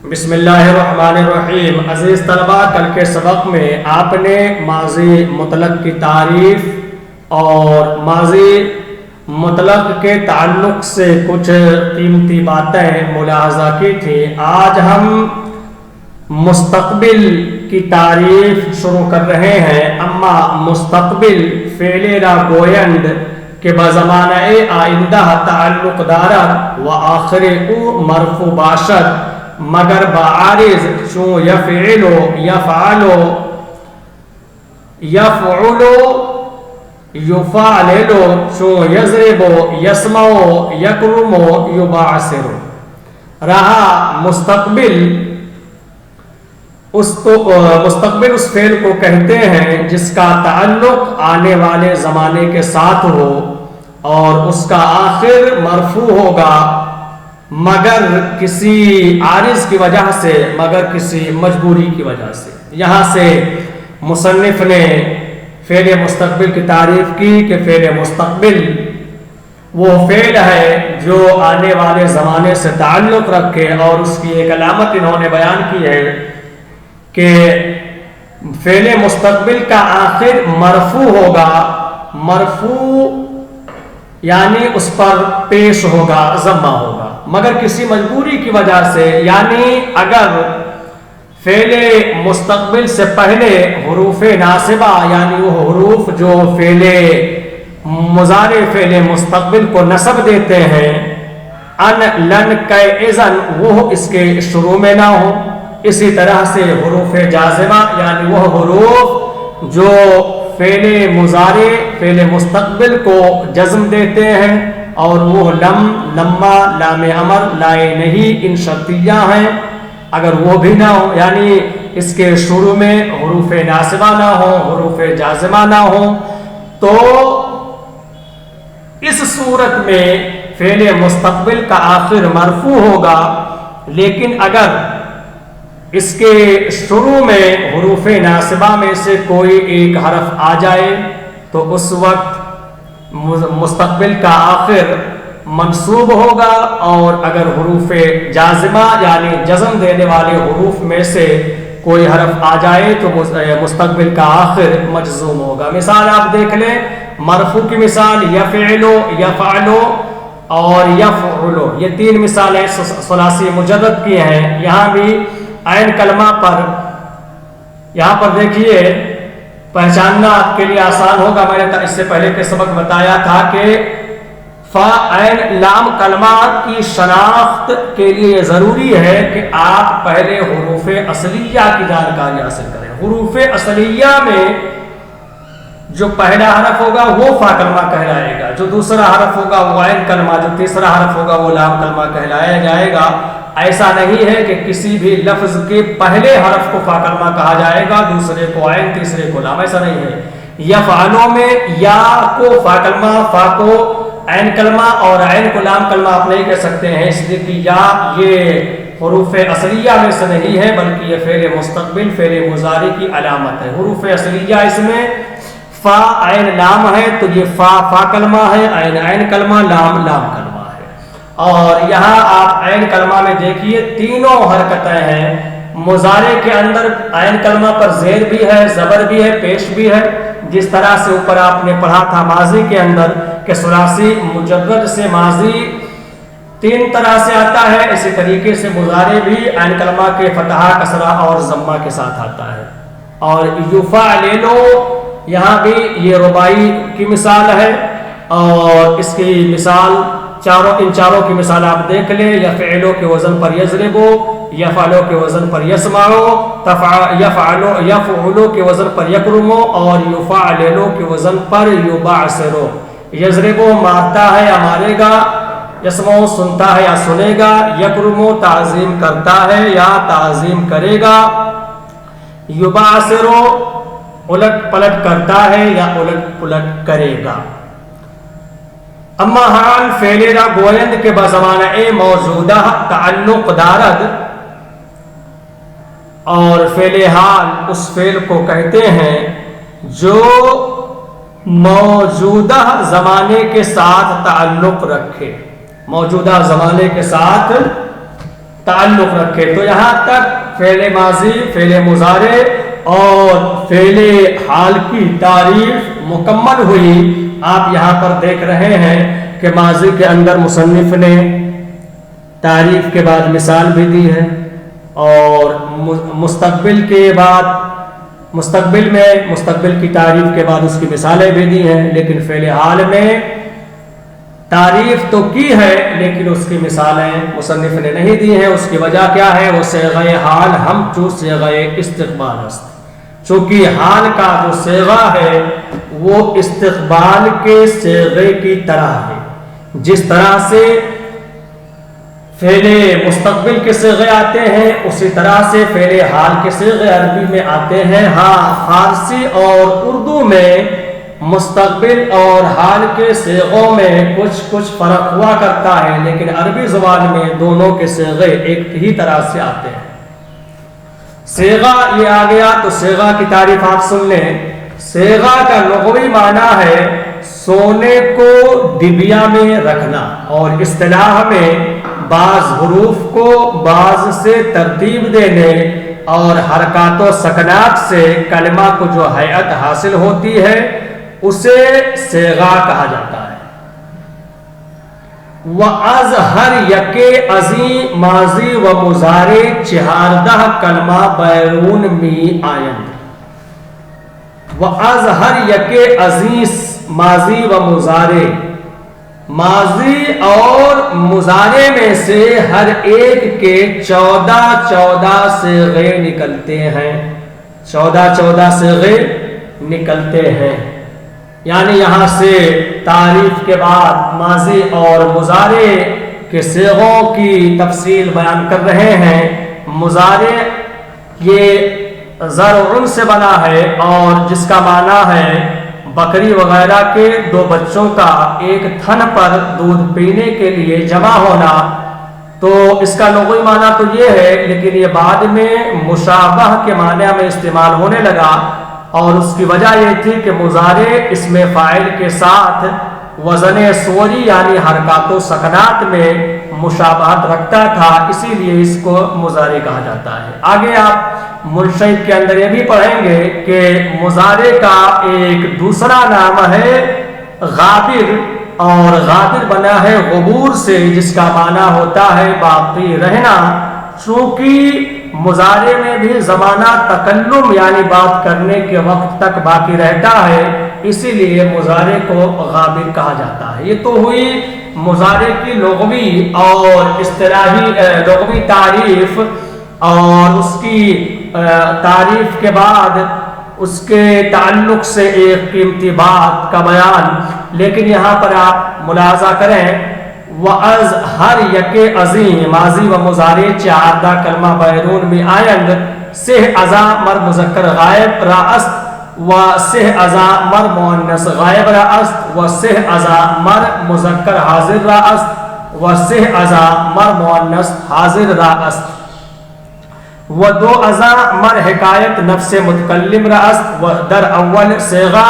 بسم اللہ الرحمن الرحیم۔ عزیز طلباء، کل کے سبق میں آپ نے ماضی مطلق کی تعریف اور ماضی مطلق کے تعلق سے کچھ قیمتی باتیں ملاحظہ کی تھی۔ آج ہم مستقبل کی تعریف شروع کر رہے ہیں۔ اما مستقبل فعل را گویند کہ بزمانہ آئندہ تعلق دارد و آخر او مرفوع باشد، مگر بعارض چون یفعلو یفعلو یفعلو یفعللو چون یضربو یسمعو یکرمو یبعثرو۔ رہا مستقبل، مستقبل اس فعل کو کہتے ہیں جس کا تعلق آنے والے زمانے کے ساتھ ہو اور اس کا آخر مرفوع ہوگا مگر کسی عارض کی وجہ سے، مگر کسی مجبوری کی وجہ سے۔ یہاں سے مصنف نے فعل مستقبل کی تعریف کی کہ فعل مستقبل وہ فعل ہے جو آنے والے زمانے سے تعلق رکھے، اور اس کی ایک علامت انہوں نے بیان کی ہے کہ فعل مستقبل کا آخر مرفوع ہوگا۔ مرفوع یعنی اس پر پیش ہوگا، ضمہ ہوگا، مگر کسی مجبوری کی وجہ سے۔ یعنی اگر فعل مستقبل سے پہلے حروف ناصبہ یعنی وہ حروف جو فعل مضارع فعل مستقبل کو نصب دیتے ہیں، ان لن کے اذن، وہ اس کے شروع میں نہ ہو۔ اسی طرح سے حروف جازمہ یعنی وہ حروف جو فعل مضارع فعل مستقبل کو جزم دیتے ہیں، اور وہ لم، لما، لام امر، لائے نہیں، ان شرطیہ ہیں، اگر وہ بھی نہ ہو، یعنی اس کے شروع میں حروف ناصبہ نہ ہو، حروف جازمہ نہ ہو، تو اس صورت میں فعل مستقبل کا آخر مرفوع ہوگا۔ لیکن اگر اس کے شروع میں حروف ناصبہ میں سے کوئی ایک حرف آ جائے تو اس وقت مستقبل کا آخر منصوب ہوگا، اور اگر حروف جازمہ یعنی جزم دینے والے حروف میں سے کوئی حرف آ جائے تو مستقبل کا آخر مجزوم ہوگا۔ مثال آپ دیکھ لیں، مرفوع کی مثال یفعلو، یفعلو اور یفعلو، یہ تین مثالیں ثلاثی مجرد کی ہیں۔ یہاں بھی عین کلمہ پر، یہاں پر دیکھیے پہچاننا آپ کے لیے آسان ہوگا۔ میں نے اس سے پہلے کے سبق بتایا تھا کہ فا عین لام کلمات کی شناخت کے لیے ضروری ہے کہ آپ پہلے حروف اصلیہ کی جانکاری حاصل کریں۔ حروف اصلیہ میں جو پہلا حرف ہوگا وہ فا کلمہ کہلائے گا، جو دوسرا حرف ہوگا وہ عین کلمہ، جو تیسرا حرف ہوگا وہ لام کلمہ کہلایا جائے گا۔ ایسا نہیں ہے کہ کسی بھی لفظ کے پہلے حرف کو فا کلمہ کہا جائے گا، دوسرے کو عین، تیسرے کو لام، ایسا نہیں ہے۔ یفعلو میں یا کو فا کلمہ، فا کو عین کلمہ اور عین کو لام کلمہ آپ نہیں کہہ سکتے ہیں، اس لیے کہ یا یہ حروف اصلیہ میں سے نہیں ہے، بلکہ یہ فعل مستقبل فعل مضارع کی علامت ہے۔ حروف اصلیہ اس میں فا عین لام ہے، تو یہ فا کلمہ ہے، عین عین کلمہ، لام لام کلمہ۔ اور یہاں آپ عین کلمہ میں دیکھیے تینوں حرکتیں ہیں۔ مضارع کے اندر عین کلمہ پر زیر بھی ہے، زبر بھی ہے، پیش بھی ہے، جس طرح سے اوپر آپ نے پڑھا تھا ماضی کے اندر کہ ثلاثی مجرد سے ماضی تین طرح سے آتا ہے، اسی طریقے سے مضارع بھی عین کلمہ کے فتحہ، کسرہ اور ضمہ کے ساتھ آتا ہے۔ اور یفعللو یہاں بھی یہ رباعی کی مثال ہے، اور اس کی مثال ان چاروں کی مثال آپ دیکھ لیں۔ یفعلو کے وزن پر یضربو، یفعلو کے وزن پر یسمعو، یفعلو کے وزن پر یکرمو، اور یفعللو کے وزن پر یبعثرو۔ یضربو مارتا ہے یا مارے گا، یسمعو سنتا ہے یا سنے گا، یکرمو تعظیم کرتا ہے یا تعظیم کرے گا، یبعثرو الٹ پلٹ کرتا ہے یا الٹ پلٹ کرے گا۔ اما حال فعل را گویند کے بزمانہ موجودہ تعلق دارد، اور فعل حال اس فعل کو کہتے ہیں جو موجودہ زمانے کے ساتھ تعلق رکھے، موجودہ زمانے کے ساتھ تعلق رکھے. تو یہاں تک فعل ماضی، فعل مضارع اور فعل حال کی تعریف مکمل ہوئی. آپ یہاں پر دیکھ رہے ہیں کہ ماضی کے اندر مصنف نے تعریف کے بعد مثال بھی دی ہے، اور مستقبل کے بعد مستقبل میں مستقبل کی تعریف کے بعد اس کی مثالیں بھی دی ہیں. لیکن فعل حال میں تعریف تو کی ہے لیکن اس کی مثالیں مصنف نے نہیں دی ہیں. اس کی وجہ کیا ہے؟ وہ صیغہ حال ہم چو صیغہ استقبال است. چونکہ حال کا جو صیغہ ہے وہ استقبال کے صیغے کی طرح ہے. جس طرح سے فعل مستقبل کے صیغے آتے ہیں اسی طرح سے فعل حال کے صیغے عربی میں آتے ہیں. ہاں، فارسی اور اردو میں مستقبل اور حال کے صیغوں میں کچھ فرق ہوا کرتا ہے، لیکن عربی زبان میں دونوں کے صیغے ایک ہی طرح سے آتے ہیں. صیغہ یہ آ گیا تو صیغہ کی تعریف آپ سن لیں. صیغہ کا لغوی معنی ہے سونے کو ڈبیا میں رکھنا، اور اصطلاح میں بعض حروف کو بعض سے ترتیب دینے اور حرکات و سکنات سے کلمہ کو جو ہیئت حاصل ہوتی ہے اسے صیغہ کہا جاتا ہے. وَأَزْهَرْ یک ازیں ماضی و مضارع 14 کلمہ بیرون می آیند. وَأَزْهَرْ یک ازیں ماضی و مضارع، ماضی اور مضارع میں سے ہر ایک کے 14 صیغے نکلتے ہیں. 14 صیغے نکلتے ہیں. یعنی یہاں سے تعریف کے بعد ماضی اور مضارع کے صیغوں کی تفصیل بیان کر رہے ہیں. مضارع یہ زرع سے بنا ہے اور جس کا معنی ہے بکری وغیرہ کے 2 بچوں کا ایک تھن پر دودھ پینے کے لیے جمع ہونا. تو اس کا لغوی معنی تو یہ ہے، لیکن یہ بعد میں مشابہ کے معنی میں استعمال ہونے لگا، اور اس کی وجہ یہ تھی کہ مضارع اسم فاعل کے ساتھ وزن صوری یعنی حرکات و سکنات میں مشابہت رکھتا تھا، اسی لیے اس کو مضارع کہا جاتا ہے. آگے آپ منشئ کے اندر یہ بھی پڑھیں گے کہ مضارع کا ایک دوسرا نام ہے غابر، اور غابر بنا ہے غبور سے جس کا معنی ہوتا ہے باقی رہنا. چونکہ مضارع میں بھی زمانہ تکلم یعنی بات کرنے کے وقت تک باقی رہتا ہے، اسی لیے مضارع کو غابر کہا جاتا ہے. یہ تو ہوئی مضارع کی لغوی اور اصطلاحی لغوی تعریف، اور اس کی تعریف کے بعد اس کے تعلق سے ایک قیمتی بات کا بیان. لیکن یہاں پر آپ ملاحظہ کریں وَأَزْهَرْ یک ازیں ماضی و مضارع 14 کلمہ بیرون می آیند. سہ ازا مر مذکر غائب را است و سہ ازا مر مؤنث غائب را است و سہ ازا مر مذکر حاضر را است و سہ ازا مر مؤنث حاضر را است و 2 ازا مر حکایت نفس متکلم را است و در اول صیغہ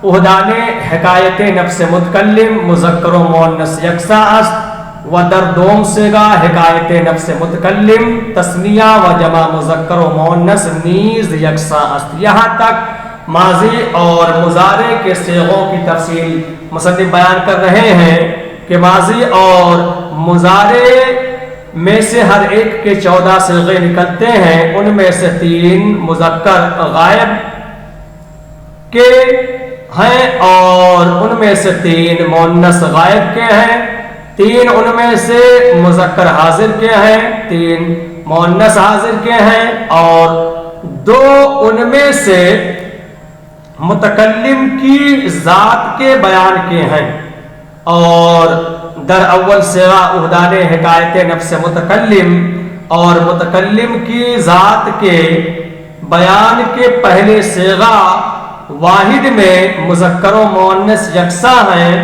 عہدان حکایت نفس متکلم مذکر و مؤنث یکساں است و در دوم صیغہ حکایت نفس متکلم تثنیہ و جمع مذکر و مؤنث نیز یکساں است. یہاں تک ماضی اور مضارع کے صیغوں کی تفصیل مصنف بیان کر رہے ہیں کہ ماضی اور مضارع میں سے ہر ایک کے 14 صیغے نکلتے ہیں. ان میں سے 3 مذکر غائب کے ہیں اور ان میں سے 3 مؤنث غائب کے ہیں. 3 ان میں سے مذکر حاضر کے ہیں، 3 مؤنث حاضر کے ہیں، اور 2 ان میں سے متکلم کی ذات کے بیان کے ہیں. اور در اول صیغہ عہدان حکایت نفس متکلم اور متکلم کی ذات کے بیان کے پہلے صیغہ واحد میں مذکر و مؤنث یکساں ہیں،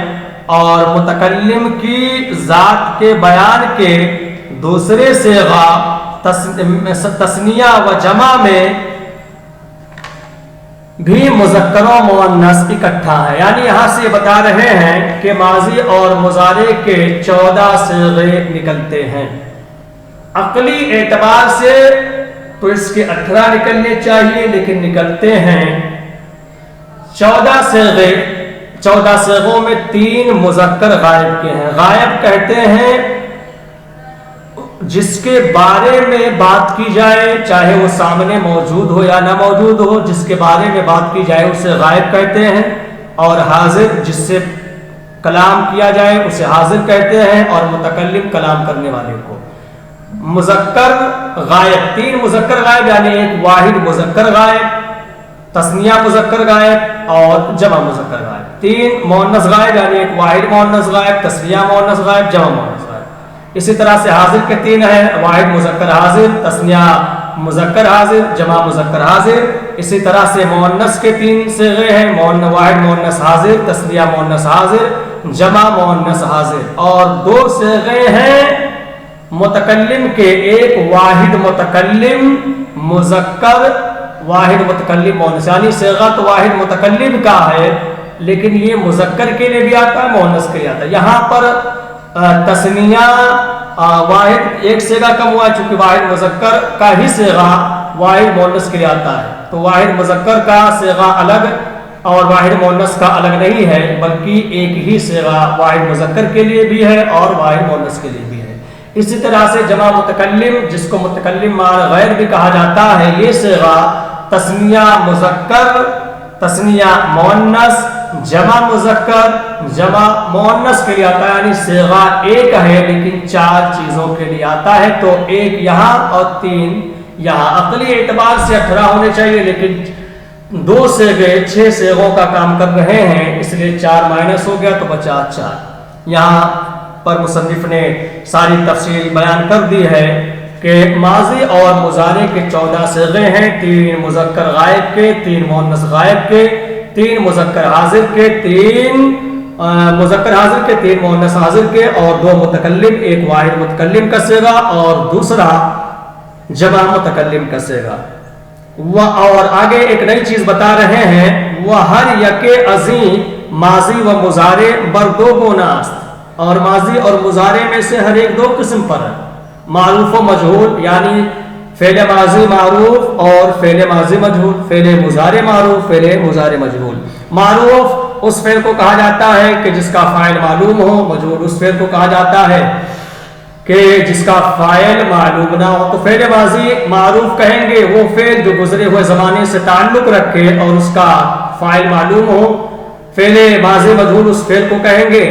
اور متکلم کی ذات کے بیان کے دوسرے صیغہ تثنیہ و جمع میں بھی مذکر و مؤنث اکٹھا ہے. یعنی یہاں سے بتا رہے ہیں کہ ماضی اور مضارع کے 14 صیغے نکلتے ہیں. عقلی اعتبار سے تو اس کے 18 نکلنے چاہیے، لیکن نکلتے ہیں 14 صیغے۔ 14 صیغوں میں 3 مذکر غائب کے ہیں۔ غائب کہتے ہیں جس کے بارے میں بات کی جائے، چاہے وہ سامنے موجود ہو یا نہ موجود ہو، جس کے بارے میں بات کی جائے اسے غائب کہتے ہیں، اور حاضر جس سے کلام کیا جائے اسے حاضر کہتے ہیں، اور متکلم کلام کرنے والے کو۔ مذکر غائب، 3 مذکر غائب یعنی ایک واحد مذکر غائب، تثنیہ مذکر غائب اور جمع مذکر غائب۔ 3 مؤنث غائب یعنی ایک واحد مؤنث غائب، تثنیہ مؤنث غائب، جمع مؤنث غائب۔ اسی طرح سے حاضر کے 3 ہیں، واحد مذکر حاضر، تثنیہ مذکر حاضر، جمع مذکر حاضر۔ اسی طرح سے مؤنث کے 3 صیغے ہیں، واحد مؤنث حاضر، تثنیہ مؤنث حاضر، جمع مؤنث حاضر۔ اور 2 صیغے ہیں متکلم کے، ایک واحد متکلم مذکر، واحد متکلم مؤنث، یعنی صیغہ تو واحد متکلم کا ہے لیکن یہ مذکر کے لیے بھی آتا ہے، مؤنث کے لیے آتا ہے۔ یہاں پر تثنیہ واحد ایک صیغہ کم ہوا ہے، چونکہ واحد مذکر کا ہی صیغہ واحد مؤنث کے لیے آتا ہے، تو واحد مذکر کا صیغہ الگ اور واحد مؤنث کا الگ نہیں ہے، بلکہ ایک ہی صیغہ واحد مذکر کے لیے بھی ہے اور واحد مؤنث کے لیے بھی ہے۔ اسی طرح سے جمع متکلم، جس کو متکلم مع غیر بھی کہا جاتا ہے، یہ صیغہ تثنیہ مذکر، تثنیہ مؤنث، جمع مذکر، جمع مؤنث کے لیے آتا ہے، یعنی صیغہ ایک ہے لیکن 4 چیزوں کے لیے آتا ہے، تو 1 یہاں اور 3 یہاں۔ عقلی اعتبار سے 18 ہونے چاہیے لیکن 2 صیغے 6 صیغوں کا کام کر رہے ہیں، اس لیے 4 مائنس ہو گیا تو بچا 4۔ یہاں پر مصنف نے ساری تفصیل بیان کر دی ہے کہ ماضی اور مضارع کے 14 صیغے ہیں، 3 مذکر غائب کے، 3 مؤنث غائب کے، 3 مذکر حاضر کے، 3 مذکر حاضر کے، 3 مؤنث حاضر کے، اور 2 متکلم، ایک واحد متکلم کا صیغہ اور دوسرا جمع متکلم کا صیغہ۔ اور آگے ایک نئی چیز بتا رہے ہیں، وہ ہر یک عظیم ماضی و مضارع بر 2 گوناست، اور ماضی اور مضارع میں سے ہر ایک 2 قسم پر ہے۔ معروف و مجہول یعنی فعل ماضی معروف اور فعل ماضی مجہول، فعل مضارع معروف، فعل مضارع مجہول۔ معروف اس فعل کو کہا جاتا ہے کہ جس کا فاعل معلوم ہو، مجہول اس فعل کو کہا جاتا ہے کہ جس کا فاعل معلوم نہ ہو۔ تو فعل ماضی معروف کہیں گے وہ فعل جو گزرے ہوئے زمانے سے تعلق رکھے اور اس کا فاعل معلوم ہو۔ فعل ماضی مجہول اس فعل کو کہیں گے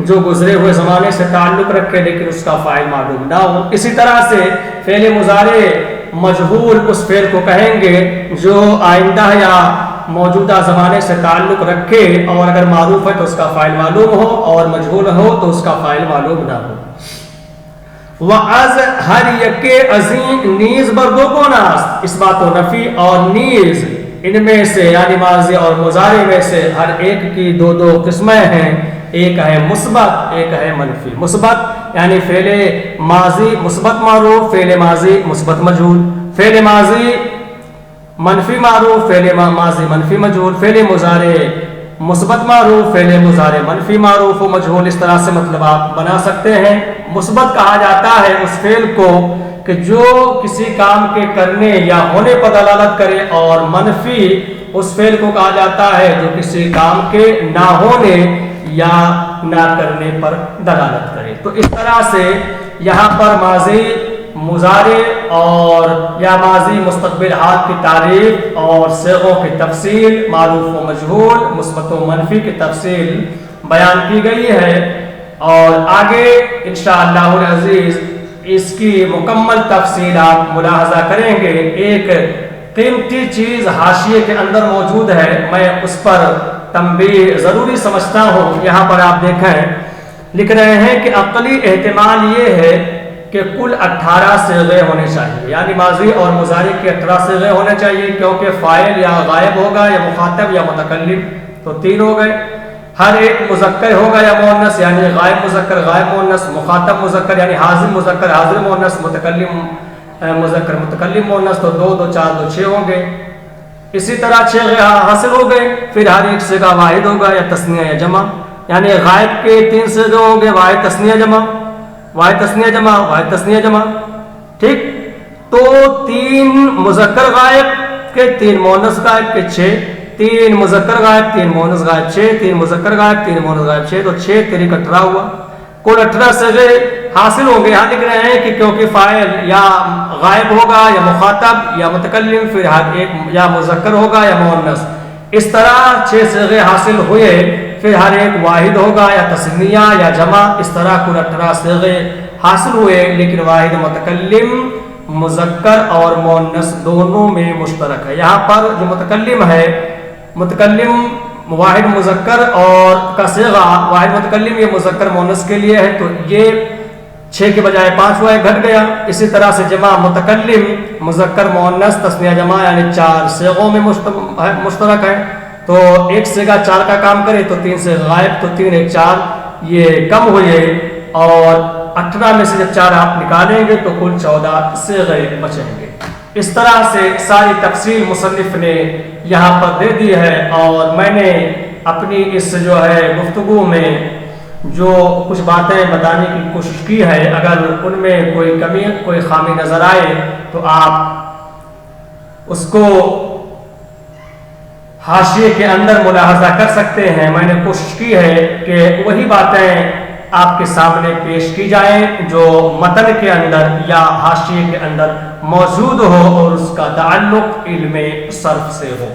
جو گزرے ہوئے زمانے سے تعلق رکھے لیکن اس کا فاعل معلوم نہ ہو۔ اسی طرح سے فعل مضارع مجہول اس فعل کو کہیں گے جو آئندہ یا موجودہ زمانے سے تعلق رکھے، اور اگر معروف ہے تو اس کا فاعل معلوم ہو اور مجہول ہو تو اس کا فاعل معلوم نہ ہو۔ وَعَزْ ہر یک عظیم نیز بر 2 گوناست، اس بات و نفی اور نیز ان میں سے یعنی ماضی اور مضارع میں سے ہر ایک کی 2 قسمیں ہیں، ایک ہے مثبت، ایک ہے منفی۔ مثبت یعنی فعل ماضی مثبت معروف، فعل ماضی مثبت مجہول، فعل ماضی منفی معروف، فعل ماضی منفی مجہول، فعل مضارع مثبت معروف، فعل مضارع منفی معروف و مجہول۔ اس طرح سے مطلب آپ بنا سکتے ہیں۔ مثبت کہا جاتا ہے اس فعل کو کہ جو کسی کام کے کرنے یا ہونے پر دلالت کرے، اور منفی اس فعل کو کہا جاتا ہے جو کسی کام کے نہ ہونے یا نہ کرنے پر دلالت کرے۔ تو اس طرح سے یہاں پر ماضی مضارع اور یا ماضی مستقبل حال کی تعریف اور صیغوں کی تفصیل، معروف و مجہول، مثبت و منفی کی تفصیل بیان کی گئی ہے، اور آگے انشاءاللہ العزیز اس کی مکمل تفصیل آپ ملاحظہ کریں گے۔ ایک قیمتی چیز حاشیے کے اندر موجود ہے، میں اس پر تنبیہ ضروری سمجھتا ہوں۔ یہاں پر آپ دیکھیں لکھ رہے ہیں کہ عقلی احتمال یہ ہے کہ کل 18 صیغے ہونے چاہیے، یعنی ماضی اور مضارع کے 18 صیغے ہونے چاہیے، کیونکہ فاعل یا غائب ہوگا یا مخاطب یا متکلم، تو 3 ہو گئے۔ ہر ایک مذکر ہوگا یا مؤنث، یعنی غائب مذکر غائب مؤنث، مخاطب مذکر یعنی حاضر مذکر حاضر مؤنث، متکلم مذکر متکلم مؤنث، تو 2 2 4 2 6 ہوں گے۔ اسی طرح 6 حاصل ہو گئے، پھر ہر ایک صیغہ واحد ہوگا یا تثنیہ یا جمع، یعنی غائب کے 3 صیغے ہوں گے، واحد تثنیہ جمع، واحد تثنیہ جمع، واحد تثنیہ جمع۔ ٹھیک. تو 3 مذکر غائب کے 3 مؤنث غائب کے 6، 3 مذکر غائب 3 مؤنث غائب 6، 3 مذکر غائب 3 مؤنث غائب 6، تو 6 3 18 ہوا. کل 18 صیغے حاصل ہوں گے. یہاں لکھ رہے ہیں کہ کیونکہ فاعل یا غائب ہوگا یا مخاطب یا متکلم، پھر ہر ایک یا مذکر ہوگا یا مؤنث. اس طرح 6 صیغے حاصل ہوئے، پھر ہر ایک واحد ہوگا یا تثنیہ یا جمع. اس طرح کل 18 صیغے حاصل ہوئے، لیکن واحد متکلم مذکر اور مؤنث دونوں میں مشترک ہے. یہاں پر جو متکلم ہے، متکلم واحد مذکر اور کا صیغہ واحد متکلم یہ مذکر مؤنث کے لیے ہے، تو یہ 6 کے بجائے 5 ہوا ہے، گھٹ گیا. اسی طرح سے جمع متکلم مذکر مؤنث تثنیہ جمع یعنی 4 صیغوں میں مشترک ہے. تو ایک صیغہ 4 کا کام کرے تو 3 سے غائب، تو 3 1 4 یہ کم ہوئے، اور 18 میں سے جب 4 آپ نکالیں گے تو کل 14 صیغے بچیں گے. اس طرح سے ساری تفصیل مصنف نے یہاں پر دے دی ہے، اور میں نے اپنی اس جو ہے گفتگو میں جو کچھ باتیں بتانے کی کوشش کی ہے، اگر ان میں کوئی کمی کوئی خامی نظر آئے تو آپ اس کو حاشیے کے اندر ملاحظہ کر سکتے ہیں. میں نے کوشش کی ہے کہ وہی باتیں آپ کے سامنے پیش کی جائیں جو متن کے اندر یا حاشیے کے اندر موجود ہو اور اس کا تعلق علم صرف سے ہو.